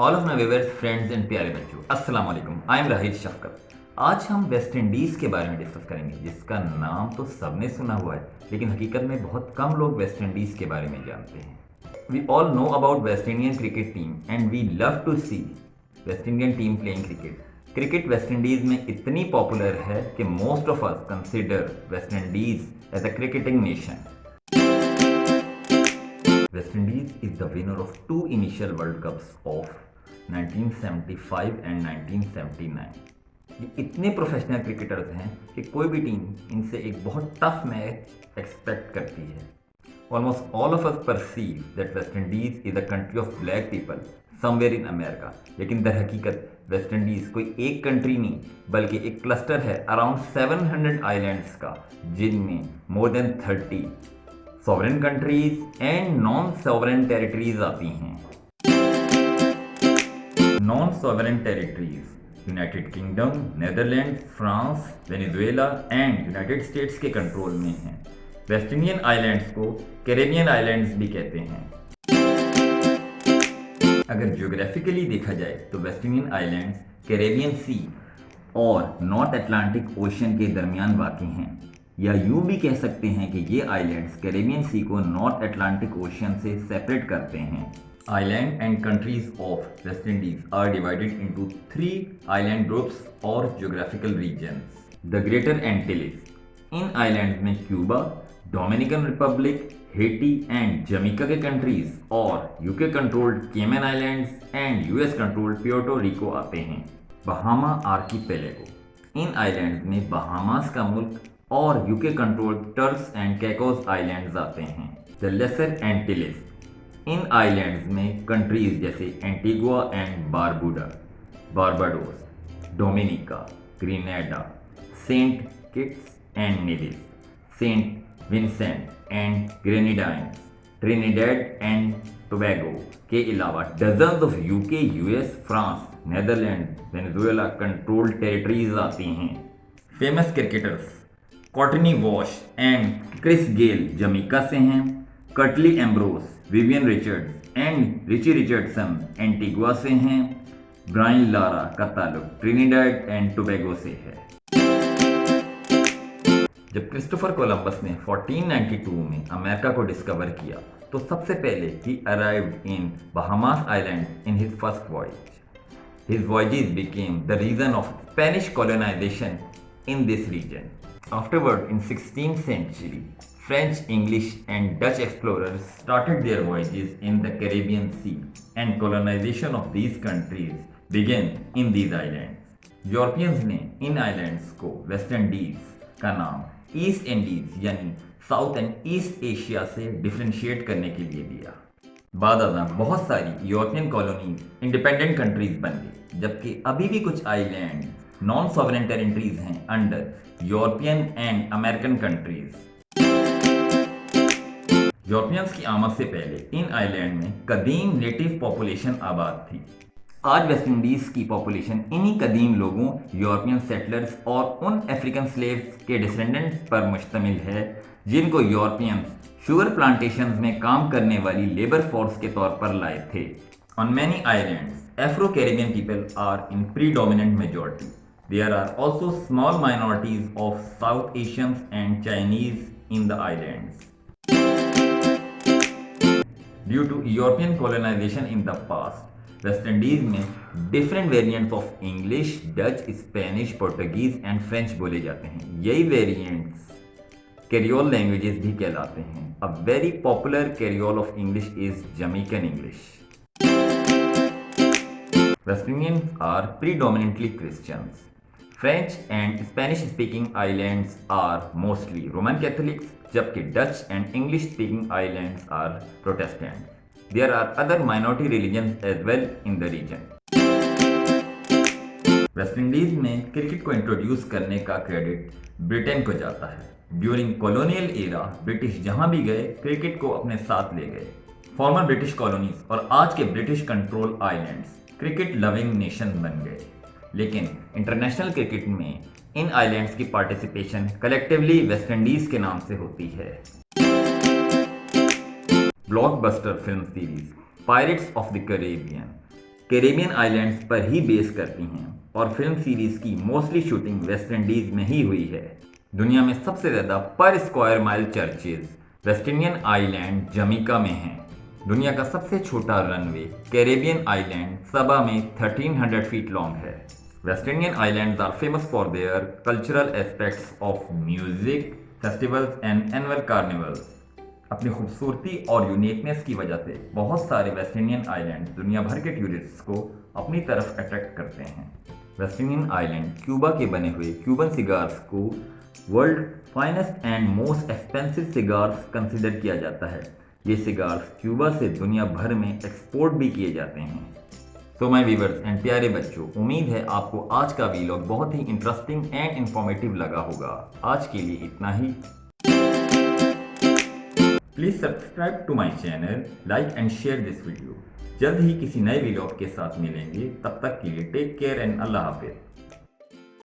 All of my viewers, friends and प्यारे बच्चों, अस्सलाम वालेकुम। आई एम राहिल शफकत। आज हम वेस्ट इंडीज़ के बारे में डिस्कस करेंगे, जिसका नाम तो सबने सुना हुआ है, लेकिन हकीकत में बहुत कम लोग वेस्ट इंडीज़ के बारे में जानते हैं। We all know about West Indian cricket team and we love to see West Indian team playing cricket. Cricket West Indies में इतनी पॉपुलर है कि most of us consider West Indies as a cricketing nation. West Indies is the winner of two initial World Cups of 1975 and 1979। ये इतने professional cricketers हैं कि कोई भी टीम इनसे एक बहुत टफ मैच एक्सपेक्ट करती है। Almost all of us perceive that West Indies is a country of black people somewhere in America, लेकिन दर हकीकत वेस्ट इंडीज़ कोई एक कंट्री नहीं बल्कि एक क्लस्टर है अराउंड 700 आइलैंड्स का, जिनमें more than 30 sovereign countries and non sovereign territories आती हैं। Non sovereign territories United kingdom, Netherland, France, Venezuela and United states के कंट्रोल में हैं। वेस्ट इंडियन आइलैंड्स को कैरेबियन आइलैंड्स भी कहते हैं। अगर ज्योग्राफिकली देखा जाए तो वेस्ट इंडियन आइलैंड्स कैरेबियन सी और नॉर्थ अटलांटिक ओशन के दरमियान वाक़ हैं, या यूं भी कह सकते हैं कि ये आइलैंड्स कैरेबियन सी को नॉर्थ अटलांटिक ओशन से सेपरेट करते हैं। Island and countries of West Indies are divided into 3 island groups और geographical regions. The Greater Antilles, इन आइलैंड्स में Cuba, Dominican Republic, Haiti and Jamaica के कंट्रीज और UK controlled Cayman Islands and US controlled Puerto Rico आते हैं। Bahama archipelago, इन islands में Bahamas का मुल्क और UK control Turks and Caicos Islands आते हैं। द लेसर एंटिलेस, इन आइलैंड्स में कंट्रीज जैसे Antigua and Barbuda, Barbados, Dominica, Grenada, Saint Kitts and Nevis, Saint Vincent and Grenadines, Trinidad and Tobago के अलावा dozens of UK, US, France, Netherland, Venezuela controlled territories आती हैं। Famous cricketers Courtney Walsh and Chris Gayle Jamaica से हैं। Curtly Ambrose, Vivian Richards and Richie Richardson Antigua से हैं। Brian Lara का ताल्लुक ट्रिनिडेड एंड टोबैगो से है। जब क्रिस्टोफर कोलंबस ने 1492 में अमेरिका को डिस्कवर किया तो सबसे पहले ही arrived in Bahamas island in his first voyage. His voyages became the reason of Spanish colonization in this region. Afterward, in 16th century, French, English and Dutch explorers started their voyages in the Caribbean Sea and colonization of these countries began in these islands. Europeans ने इन islands को West Indies का नाम East Indies यानी South and East Asia से differentiate करने के लिए दिया। बाद अज़ां बहुत सारी यूरोपियन कॉलोनीज इंडिपेंडेंट कंट्रीज बन गई, जबकि अभी भी कुछ आइलैंड नॉन सॉवरेन टेरिटरीज हैं under European and American countries. Europeans की आमद से पहले इन आइलैंड में कदीम नेटिव पॉपुलेशन आबाद थी। आज वेस्ट इंडीज की पॉपुलेशन इन्हीं कदीम लोगों, यूरोपियन सेटलर्स और उन अफ्रीकन स्लेव्स के डिसेंडेंट्स पर मुश्तमिल है जिनको यूरोपियंस शुगर प्लांटेशंस में काम करने वाली लेबर फोर्स के तौर पर लाए थे। On many islands Afro Caribbean people are in predominant majority. There are also small minorities of South Asians and Chinese in the islands. Due to European colonisation in the past, West Indies में different variants of English, Dutch, Spanish, Portuguese and French बोले जाते हैं। यही variants कैरियोल languages भी कहलाते हैं। A very popular creole of English is Jamaican English. West Indians are predominantly Christians. French and Spanish speaking islands are mostly Roman Catholics, जबकि Dutch and English speaking islands are Protestant. There are other minority religions as well in the region. West Indies में cricket को introduce करने का credit Britain को जाता है। During colonial era British जहां भी गए क्रिकेट को अपने साथ ले गए। फॉर्मर ब्रिटिश कॉलोनीज और आज के British control islands cricket loving nation बन गए, लेकिन इंटरनेशनल क्रिकेट में इन आइलैंड्स की पार्टिसिपेशन कलेक्टिवली वेस्ट इंडीज के नाम से होती है। Blockbuster film series Pirates of the Caribbean Caribbean islands पर ही बेस करती हैं और फिल्म सीरीज की मोस्टली शूटिंग वेस्ट इंडीज में ही हुई है। दुनिया में सबसे ज़्यादा per square mile churches West Indian island Jamaica में हैं। दुनिया का सबसे छोटा रनवे कैरेबियन आइलैंड सबा में 1300 फीट लॉन्ग है। West Indian islands are famous for their cultural aspects of music, festivals and annual carnivals. अपनी खूबसूरती और यूनिकनेस की वजह से बहुत सारे वेस्ट इंडियन आइलैंड दुनिया भर के टूरिस्ट्स को अपनी तरफ अट्रैक्ट करते हैं। वेस्ट इंडियन आइलैंड क्यूबा के बने हुए क्यूबन सिगार्स को world finest and most expensive cigars consider किया जाता है। ये सिगार्स क्यूबा से दुनिया भर में एक्सपोर्ट भी किए जाते हैं। तो माय व्यूअर्स एंड प्यारे बच्चों, उम्मीद है आपको आज का वीलॉग बहुत ही इंटरेस्टिंग एंड इंफॉर्मेटिव लगा होगा। आज के लिए इतना ही। Please subscribe to my channel, like and share this video. जल्द ही किसी नए वीलॉग के साथ मिलेंगे, तब तक के लिए टेक केयर एंड अल्लाह हाफिज।